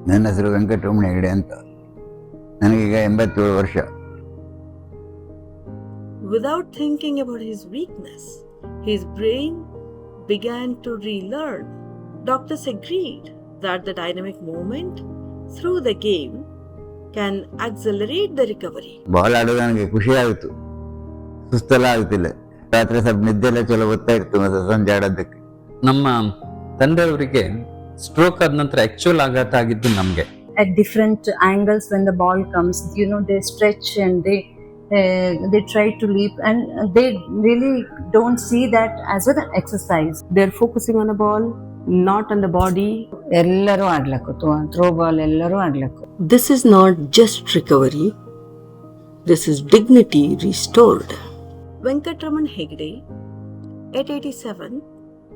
ನನ್ನ ಹೆಸರು ವೆಂಕಟರಮಣ ಹೆಗಡೆ ಅಂತ. ನನಗೀಗ 87 ವರ್ಷ. Without thinking about his weakness, his brain began to relearn. Doctors agreed that the dynamic movement through the game can accelerate the recovery. Ball ಆಡೋದು ನನಗೆ ಖುಷಿ ಆಯಿತು, ಸುಸ್ತೆಲ್ಲ ಆಗ್ತಿಲ್ಲ. ರಾತ್ರಿ ಸ್ವಲ್ಪ ನಿದ್ದೆಲ್ಲ ಚಲೋ ಗೊತ್ತಾ ಇತ್ತು ಮತ್ತೆ ಸಂಜೆ ಆಡೋದಕ್ಕೆ. ನಮ್ಮ ತಂದೆಯವರಿಗೆ ಸ್ಟ್ರೋಕ್ ಆದ ನಂತರ ಆಕ್ಚುಯಲ್ ಆಘಾತ ಆಗಿದ್ದು ನಮಗೆ. At different angles when the ball comes, they stretch and they try to leap, and they really don't see that as an exercise. They're focusing on the ball, not on the body. ಎಲ್ಲರೂ ಆಡ್ಲಕ್ಕು, throw ball ಎಲ್ಲರೂ ಆಡ್ಲಕ್ಕು. This is not just recovery, this is dignity restored. Venkatraman Hegde, at 87,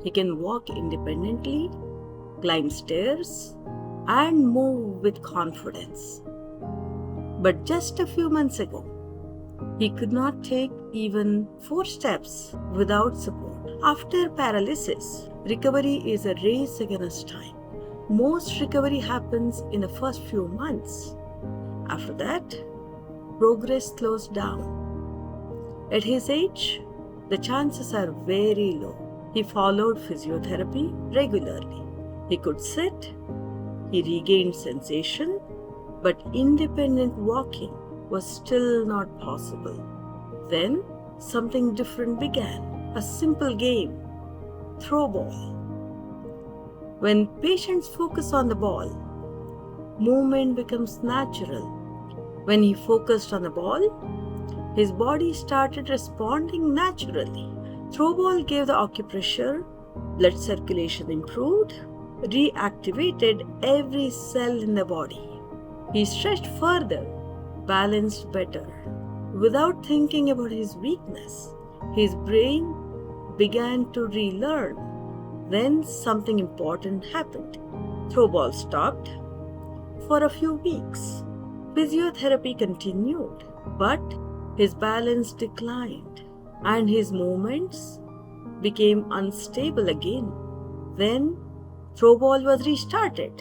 he can walk independently, climb stairs, and move with confidence. But just a few months ago, he could not take even 4 steps without support. After paralysis, recovery is a race against time. Most recovery happens in the first few months. After that, progress slows down. At his age, the chances are very low. He followed physiotherapy regularly. He could sit, he regained sensation, but independent walking was still not possible. Then something different began. A simple game, throw ball. When patients focus on the ball, movement becomes natural. When he focused on the ball, his body started responding naturally. Throw ball gave the acupressure, blood circulation improved, reactivated every cell in the body. He stretched further, balanced better. Without thinking about his weakness, his brain began to relearn. Then something important happened. Throw ball stopped for a few weeks. Physiotherapy continued, but his balance declined and his movements became unstable again. Then throw ball was restarted,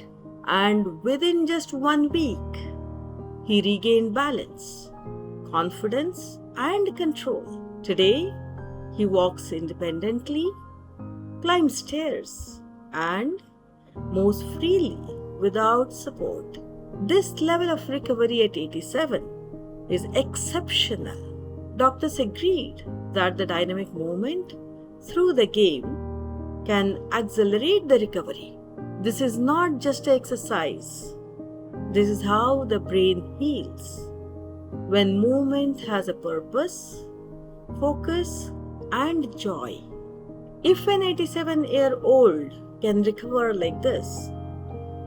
and within just 1 week, he regained balance, confidence, and control. Today, he walks independently, climbs stairs, and moves freely without support. This level of recovery at 87 is exceptional. Doctors agreed that the dynamic movement through the game can accelerate the recovery. This is not just an exercise. This is how the brain heals. When movement has a purpose, focus, and joy. If an 87-year-old can recover like this,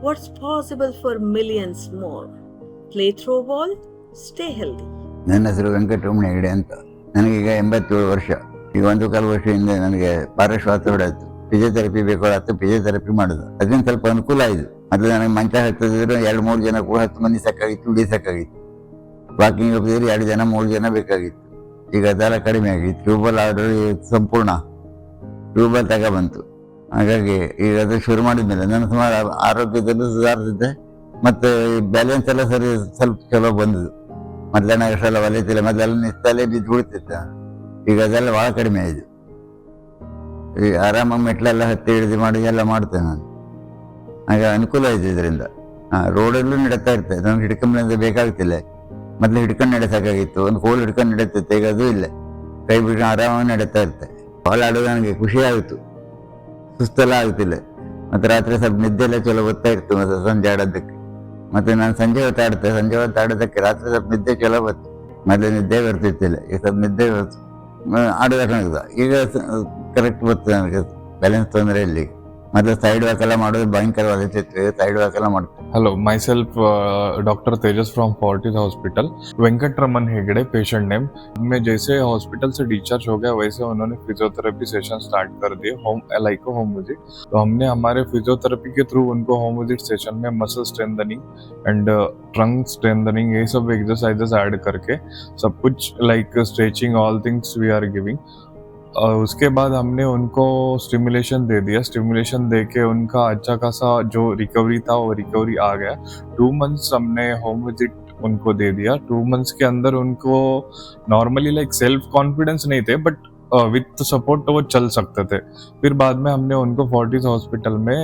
what's possible for millions more? Play throw ball, stay healthy. ನನ್ನ ಹೆಸರು ವೆಂಕಟರಮಣ ಹೆಗಡೆ ಅಂತ. ನನಗೀಗ 87 ವರ್ಷ. ಈಗ 1.25 ವರ್ಷದಿಂದ ನನಗೆ ಪಾರ್ಶ್ವಾಸ ಹೊಡೆಯಿತು. Physiotherapy ಬೇಕಾಗಿತ್ತು, physiotherapy ಮಾಡೋದು ಅದರಿಂದ ಸ್ವಲ್ಪ ಅನುಕೂಲ ಆಯಿತು. ಮೊದಲು ನನಗೆ ಮಂಚ ಹತ್ತಿದ್ರು 2-3 ಜನ ಕೂಡ 10 ಮಂದಿ ಸಾಕಾಗಿತ್ತು, ಉಳಿಸಾಕಾಗಿತ್ತು. ವಾಕಿಂಗ್ ಹೋಗಿದ್ರೆ 2 ಜನ 3 ಜನ ಬೇಕಾಗಿತ್ತು. ಈಗ ಅದೆಲ್ಲ ಕಡಿಮೆ ಆಗಿತ್ತು. ಟ್ಯೂಬಲ್ ಆರ್ಡರ್ ಸಂಪೂರ್ಣ ಟ್ಯೂಬಲ್ ತಗೊಬಂತು. ಹಾಗಾಗಿ ಈಗ ಅದು ಶುರು ಮಾಡಿದ್ಮೇಲೆ ನನ್ನ ಸುಮಾರು ಆರೋಗ್ಯದಲ್ಲೂ ಸುಧಾರಿಸಿದ್ದೆ ಮತ್ತು ಬ್ಯಾಲೆನ್ಸ್ ಎಲ್ಲ ಸರಿ ಸ್ವಲ್ಪ ಚಲೋ ಬಂದದ್ದು. ಮೊದಲನೇ ಅಷ್ಟೆಲ್ಲ ಒಲಿತಿಲ್ಲ, ಮೊದಲೆಲ್ಲ ನಿಸ್ತಲ್ಲೇ ಬಿದ್ದು ಬಿಡ್ತಿತ್ತ. ಈಗ ಅದೆಲ್ಲ ಭಾಳ ಕಡಿಮೆ ಆಯಿತು. ಈಗ ಆರಾಮಾಗಿ ಮೆಟ್ಲೆಲ್ಲ ಹತ್ತಿ ಹಿಡಿದು ಮಾಡಿ ಎಲ್ಲ ಮಾಡ್ತೇನೆ ನಾನು. ಆಗ ಅನುಕೂಲ ಆಯಿತು ಇದರಿಂದ. ರೋಡಲ್ಲೂ ನಡೀತಾ ಇರ್ತದೆ, ನಮ್ಗೆ ಹಿಡ್ಕೊಂಬಂದ್ರೆ ಬೇಕಾಗ್ತಿಲ್ಲ. ಮೊದಲು ಹಿಡ್ಕೊಂಡು ನಡೆಸೋಕ್ಕಾಗಿತ್ತು, ಒಂದು ಕೋಲ್ ಹಿಡ್ಕೊಂಡು ನಡೀತಿತ್ತು. ಈಗ ಅದು ಇಲ್ಲ, ಕೈ ಬಿಟ್ಟು ಆರಾಮಾಗಿ ನಡೀತಾ ಇರ್ತೆ. ಬಾಲ್ ಆಡೋದು ನನಗೆ ಖುಷಿ ಆಯಿತು, ಸುಸ್ತೆಲ್ಲ ಆಗ್ತಿಲ್ಲ. ಮತ್ತು ರಾತ್ರಿ ಸ್ವಲ್ಪ ನಿದ್ದೆಲ್ಲ ಚಲೋ ಗೊತ್ತಾ ಇತ್ತು ಮತ್ತು ಸಂಜೆ ಆಡೋದಕ್ಕೆ. ಮತ್ತು ನಾನು ಸಂಜೆ ಹೊತ್ತು ಆಡ್ತೆ, ಸಂಜೆ ಹೊತ್ತು ಆಡೋದಕ್ಕೆ ರಾತ್ರಿ ಸ್ವಲ್ಪ ನಿದ್ದೆ ಚಲೋ ಬಂತು. ಮೊದಲು ನಿದ್ದೆ ಬರ್ತಿತ್ತಿಲ್ಲ, ಈಗ ಸ್ವಲ್ಪ ನಿದ್ದೆ ಆಡೋದಕ್ಕೆ ಈಗ ಕರೆಕ್ಟ್ ಬರ್ತದೆ ನನಗೆ. ಬ್ಯಾಲೆನ್ಸ್ ತೊಂದರೆ ಇಲ್ಲಿ. ಮೊದಲು ಸೈಡ್ ವಾಕ್ ಎಲ್ಲ ಮಾಡೋದು ಭಯಂಕರವಾಗಿರ್ತಿತ್ತು, ಸೈಡ್ ವಾಕ್ ಎಲ್ಲ ಮಾಡ್ತೀವಿ. Hello, myself Dr. Tejas from Fortis Hospital. Venkataraman Hegde patient name. मैं जैसे हॉस्पिटल से डिस्चार्ज हो गया वैसे उन्होंने फिजियोथेरेपी सेशन स्टार्ट कर दिए, होम विजिट. तो हमने हमारे फिजियोथेरेपी के थ्रू उनको होम विजिट सेशन में muscle strengthening and trunk strengthening ये सब एक्सरसाइजेस ऐड करके सब कुछ like stretching all things we are giving. उसके बाद हमने उनको स्टिमुलेशन दे दिया, स्टिमुलेशन दे के उनका अच्छा खासा जो रिकवरी था वो रिकवरी आ गया। 2 मंथ्स हमने होम विजिट उनको दे दिया। 2 मंथ्स के अंदर उनको नॉर्मली लाइक सेल्फ कॉन्फिडेंस नहीं थे, बट विथ सपोर्ट तो वो चल सकते थे। फिर बाद में हमने उनको फोर्टिस हॉस्पिटल में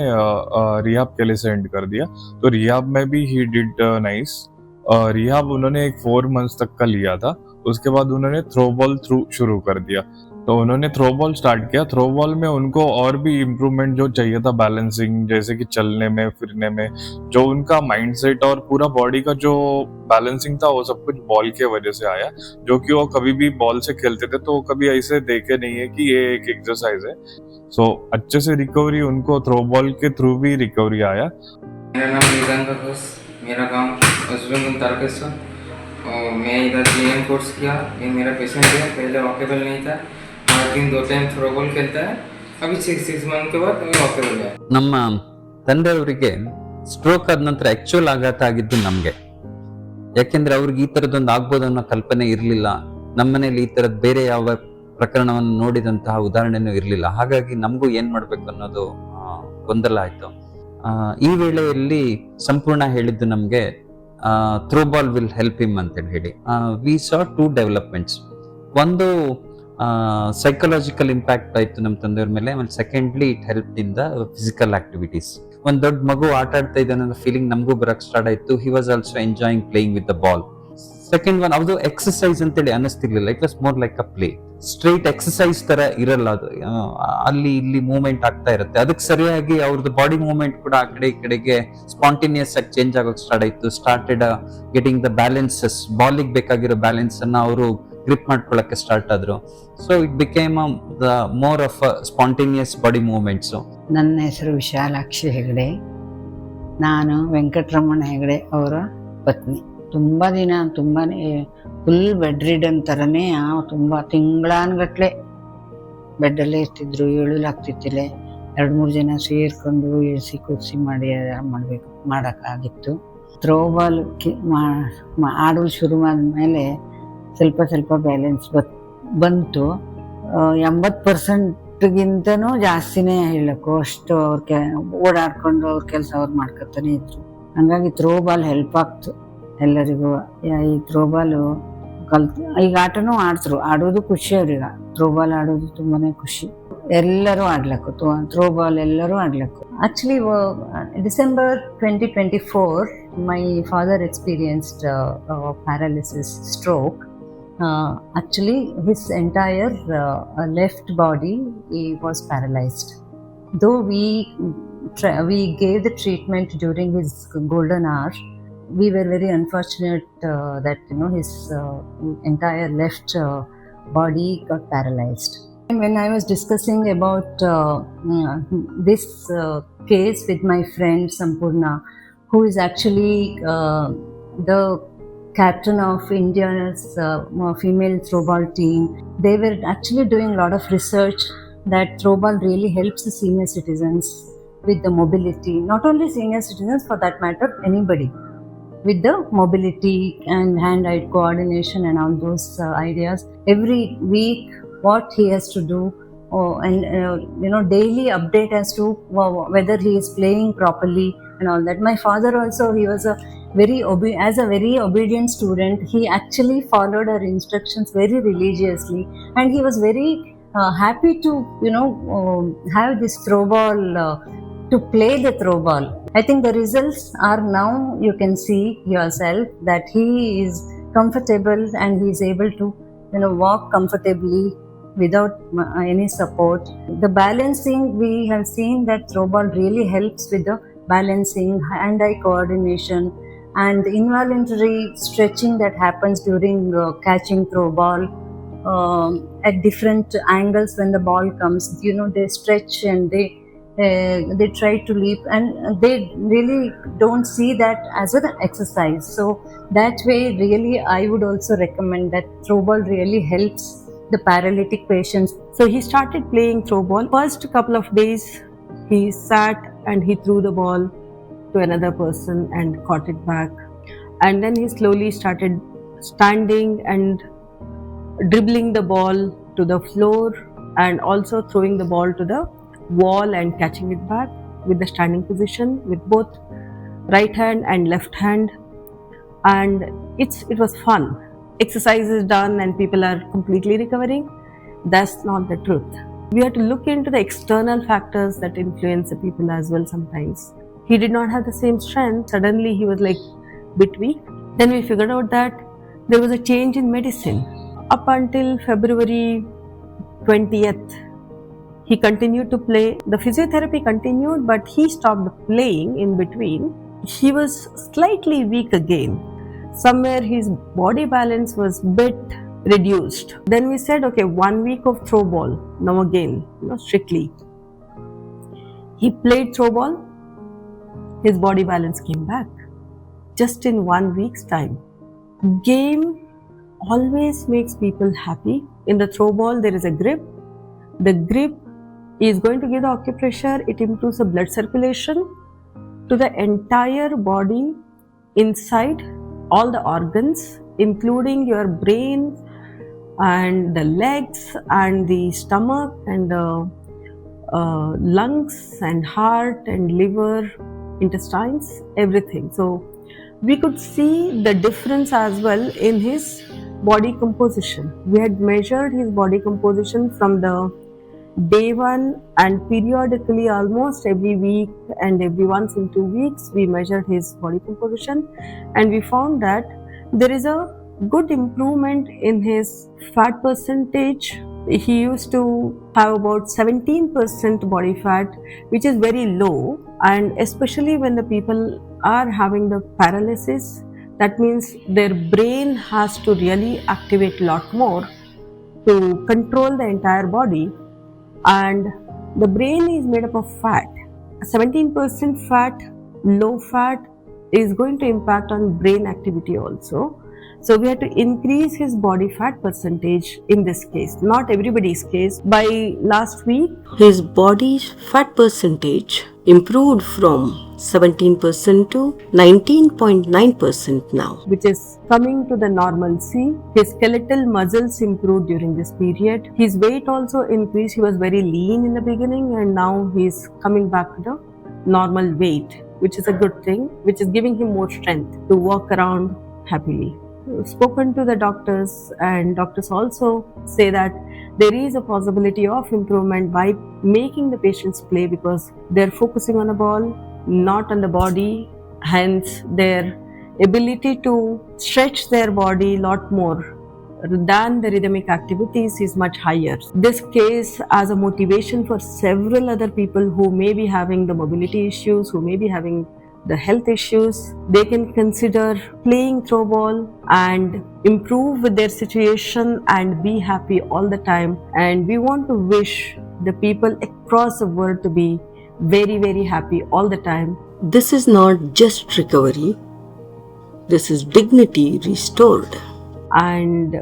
रिहाब के लिए सेंड कर दिया। तो रिहाब में भी ही डिड नाइस। रिहाब उन्होंने एक 4 मंथ्स तक का लिया था। उसके बाद उन्होंने थ्रो बॉल थ्रू शुरू कर दिया। तो उन्होंने थ्रो बॉल स्टार्ट किया। थ्रो बॉल में उनको और भी इम्प्रूवमेंट जो चाहिए था, बैलेंसिंग जैसे कि चलने में, फिरने में, जो उनका माइंडसेट और पूरा बॉडी का जो बैलेंसिंग था वो सब कुछ बॉल के वजह से आया। जो कि वो कभी भी बॉल से खेलते थे तो वो कभी ऐसे देखे नहीं है कि ये एक एक्सरसाइज है। सो अच्छे से रिकवरी उनको थ्रो बॉल के थ्रू भी रिकवरी आया। मेरा नाम निदान घोष, मेरा गांव अजून तारकेश्वर और मैं इधर जीएम कोर्स किया। ये मेरा पेशेंट है, पहले वॉकेबल नहीं था, हर दिन 2 टाइम थ्रो बॉल खेलता है। अभी 6 मंथ के बाद अभी वॉकेबल है। ನಮ್ಮ ತಂದೆಯವರಿಗೆ ಸ್ಟ್ರೋಕ್ ಆದ ನಂತರ ಆಕ್ಚುಯಲ್ ಆಘಾತ ಆಗಿದ್ದು ನಮ್ಗೆ. ಯಾಕೆಂದ್ರೆ ಅವ್ರಿಗೆ ಈ ತರದೊಂದು ಆಗ್ಬೋದು ಅನ್ನೋ ಕಲ್ಪನೆ ಇರಲಿಲ್ಲ. ನಮ್ಮನೇಲಿ ಈ ತರದ್ ಬೇರೆ ಯಾವ ಪ್ರಕರಣವನ್ನು ನೋಡಿದಂತಹ ಉದಾಹರಣೆನೂ ಇರಲಿಲ್ಲ. ಹಾಗಾಗಿ ನಮಗೂ ಏನ್ ಮಾಡ್ಬೇಕು ಅನ್ನೋದು ಗೊಂದಲ ಆಯ್ತು. ಈ ವೇಳೆಯಲ್ಲಿ ಸಂಪೂರ್ಣ ಹೇಳಿದ್ದು ನಮ್ಗೆ throw ball will help him ಅಂತ ಹೇಳಿ. We saw 2 developments. ಒಂದು ಸೈಕಲಾಜಿಕಲ್ ಇಂಪ್ಯಾಕ್ಟ್ ಆಯ್ತು ನಮ್ಮ ತಂದೆಯವ್ರ ಮೇಲೆ. ಆಮೇಲೆ secondly it help in the physical activities. ಒಂದ್ ದೊಡ್ಡ ಮಗು ಆಟ ಆಡ್ತಾ ಇದ್ದಾನೆ ಅನ್ನೋ ಫೀಲಿಂಗ್ ನಮಗೂ ಬರಕ್ ಸ್ಟಾರ್ಟ್ ಆಯ್ತು. He was also enjoying playing with the ball. Second one, ಅದು ಎಕ್ಸರ್ಸೈಸ್ ಅಂತೇಳಿ ಅನಿಸ್ತಿರ್ಲಿಲ್ಲ. It was more like a play. Straight exercise ತರ ಇರಲ್ಲ ಅದು. ಅಲ್ಲಿ ಇಲ್ಲಿ ಮೂವ್ಮೆಂಟ್ ಆಗ್ತಾ ಇರುತ್ತೆ. ಅದಕ್ಕೆ ಸರಿಯಾಗಿ ಅವ್ರದ್ದು ಬಾಡಿ ಮೂವ್ಮೆಂಟ್ ಕೂಡ ಆ ಕಡೆ ಈ ಕಡೆಗೆ ಸ್ಪಾಂಟೇನಿಯಸ್ ಆಗಿ ಚೇಂಜ್ ಆಗೋಕೆ ಸ್ಟಾರ್ಟ್ ಆಯ್ತು. ಸ್ಟಾರ್ಟೆಡ್ ಗೆಟಿಂಗ್ ದ ಬ್ಯಾಲೆನ್ಸಸ್, ಬಾಲಿಗೆ ಬೇಕಾಗಿರೋ ಬ್ಯಾಲೆನ್ಸ್ ಅನ್ನ ಅವರು ಗ್ರಿಪ್ ಮಾಡ್ಕೊಳ್ಳಕ್ಕೆ ಸ್ಟಾರ್ಟ್ ಆದ್ರು. So it became the more of spontaneous body movements. ನನ್ನ ಹೆಸರು ವಿಶಾಲಾಕ್ಷಿ ಹೆಗಡೆ. ನಾನು ವೆಂಕಟರಮಣ ಹೆಗಡೆ ಅವರ ಪತ್ನಿ. ತುಂಬ ದಿನ ತುಂಬಾ ಫುಲ್ ಬೆಡ್ ರಿಡನ್ ಥರನೇ, ತುಂಬ ತಿಂಗಳಾನ್ಗಟ್ಲೆ ಬೆಡ್ಡಲ್ಲೇ ಇರ್ತಿದ್ರು. ಏಳಲಾಗ್ತಿತ್ತಿಲ್ಲ. 2-3 ಜನ ಸೇರ್ಕೊಂಡು ಇಳಿಸಿ ಕೂರಿಸಿ ಮಾಡೋಕ್ಕಾಗಿತ್ತು. ಥ್ರೋಬಾಲ್ ಆಡೋದು ಶುರು ಆದಮೇಲೆ ಸ್ವಲ್ಪ ಬ್ಯಾಲೆನ್ಸ್ ಬಂತು. 80%ಗಿಂತನೂ ಜಾಸ್ತಿನೇ ಹೇಳಬೇಕು. ಅಷ್ಟು ಓಡಾಡ್ಕೊಂಡು ಅವ್ರ ಕೆಲಸ ಅವ್ರು ಮಾಡ್ಕೊತಾನೆ ಇದ್ರು. ಹಂಗಾಗಿ ಥ್ರೋಬಾಲ್ ಹೆಲ್ಪ್ ಆಗ್ತು ಎಲ್ಲರಿಗೂ. ಈ ಥ್ರೋಬಾಲು ಈಗ ಆಟನೂ ಆಡೋದು ಖುಷಿ ಅವ್ರಿಗೆ. ಥ್ರೋಬಾಲ್ ಆಡೋದು ತುಂಬಾನೇ ಖುಷಿ. ಎಲ್ಲರೂ ಆಡ್ಲಕ್ಕು ಥ್ರೋಬಾಲ್, ಎಲ್ಲರೂ ಆಡ್ಲಕ್ಕು. Actually, December 2024, my father experienced paralysis, stroke. Actually, his entire left body was paralyzed. Though we gave the treatment during his golden hour, we were very unfortunate that his entire left body got paralyzed. And when I was discussing about this case with my friend Sampurna, who is actually the captain of India's female throwball team, they were actually doing a lot of research that throwball really helps the senior citizens with the mobility. Not only senior citizens, for that matter, anybody, with the mobility and hand-eye coordination and all those ideas. Every week, what he has to do, and daily update as to whether he is playing properly and all that. My father also, he was as a very obedient student. He actually followed our instructions very religiously, and he was very happy to have this throwball, to play the throwball. I think the results are now, you can see yourself that he is comfortable and he is able to walk comfortably without any support. The balancing, we have seen that throwball really helps with the balancing, hand-eye coordination, and the involuntary stretching that happens during catching throwball at different angles. When the ball comes, they stretch and they try to leap, and they really don't see that as an exercise. So that way, really, I would also recommend that throwball really helps the paralytic patients. So he started playing throw ball. First couple of days, he sat and he threw the ball to another person and caught it back. And then he slowly started standing and dribbling the ball to the floor and also throwing the ball to the wall and catching it back with the standing position with both right hand and left hand. And it was fun. Exercise is done and people are completely recovering. That's not the truth. We have to look into the external factors that influence the people as well sometimes. He did not have the same strength. Suddenly he was like bit weak. Then we figured out that there was a change in medicine. Up until February 20th, he continued to play. The physiotherapy continued, but he stopped playing in between. He was slightly weak again. Somewhere his body balance was bit reduced. Then we said, okay, 1 week of throw ball. Now again, strictly. He played throw ball. His body balance came back just in 1 week's time. Game always makes people happy. In the throw ball, there is a grip. The grip is going to give the acupressure. It improves the blood circulation to the entire body, inside all the organs, including your brain and the legs and the stomach and the lungs and heart and liver, intestines, everything. So we could see the difference as well in his body composition. We had measured his body composition from the day one, and periodically, almost every week and every once in 2 weeks, we measured his body composition, and we found that there is a good improvement in his fat percentage. He used to have about 17% body fat, which is very low, and especially when the people are having the paralysis, that means their brain has to really activate a lot more to control the entire body. And the brain is made up of fat. 17% fat, low fat is going to impact on brain activity also. So we had to increase his body fat percentage in this case, not everybody's case. By last week, His body's fat percentage improved from 17% to 19.9% now. which is coming to the normalcy. His skeletal muscles improved during this period. His weight also increased. He was very lean in the beginning, and now he's coming back to the normal weight, which is a good thing, which is giving him more strength to walk around happily. Spoken to the doctors, and doctors also say that there is a possibility of improvement by making the patients play, because they're focusing on the ball, not on the body. Hence their ability to stretch their body a lot more than the rhythmic activities is much higher. This case as a motivation for several other people who may be having the mobility issues, who may be having the health issues. They can consider playing throw ball and improve with their situation and be happy all the time. And we want to wish the people across the world to be very, very happy all the time. This is not just recovery, this is dignity restored. And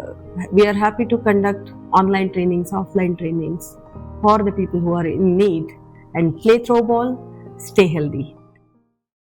we are happy to conduct online trainings, offline trainings for the people who are in need, and play throw ball, stay healthy.